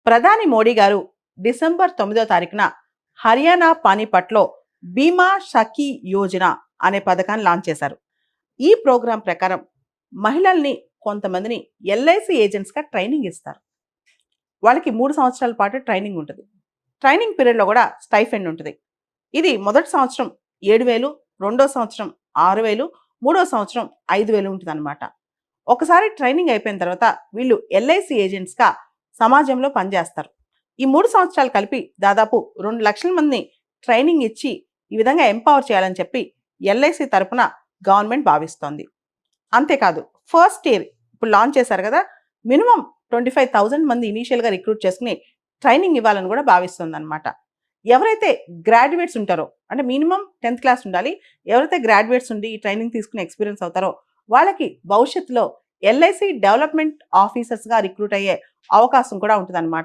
ప్రధాని మోడీ గారు డిసెంబర్ 9వ తారీఖున హర్యానా పానీపట్లో బీమా సఖీ యోజన అనే పథకాన్ని లాంచ్ చేశారు. ఈ ప్రోగ్రాం ప్రకారం మహిళల్ని కొంతమందిని ఎల్ఐసి ఏజెంట్స్గా ట్రైనింగ్ ఇస్తారు. వాళ్ళకి 3 సంవత్సరాల పాటు ట్రైనింగ్ ఉంటుంది. ట్రైనింగ్ పీరియడ్లో కూడా స్టైఫెండ్ ఉంటుంది. ఇది మొదటి సంవత్సరం 7,000, రెండో సంవత్సరం 6,000, మూడో సంవత్సరం 5,000 ఉంటుందన్నమాట. ఒకసారి ట్రైనింగ్ అయిపోయిన తర్వాత వీళ్ళు ఎల్ఐసి ఏజెంట్స్గా సమాజంలో పనిచేస్తారు. ఈ 3 సంవత్సరాలు కలిపి దాదాపు 2 లక్షల మందిని ట్రైనింగ్ ఇచ్చి ఈ విధంగా ఎంపవర్ చేయాలని చెప్పి ఎల్ఐసి తరపున గవర్నమెంట్ భావిస్తోంది. అంతేకాదు ఫస్ట్ ఇయర్ ఇప్పుడు లాంచ్ చేశారు కదా, మినిమం 25,000 మంది ఇనీషియల్గా రిక్రూట్ చేసుకుని ట్రైనింగ్ ఇవ్వాలని కూడా భావిస్తుంది అనమాట. ఎవరైతే గ్రాడ్యుయేట్స్ ఉంటారో, అంటే మినిమం 10th క్లాస్ ఉండాలి, ఎవరైతే గ్రాడ్యుయేట్స్ ఉండి ఈ ట్రైనింగ్ తీసుకుని ఎక్స్పీరియన్స్ అవుతారో వాళ్ళకి భవిష్యత్తులో ఎల్ఐసి డెవలప్మెంట్ ఆఫీసర్స్గా రిక్రూట్ అయ్యే అవకాశం కూడా ఉంటుందన్నమాట.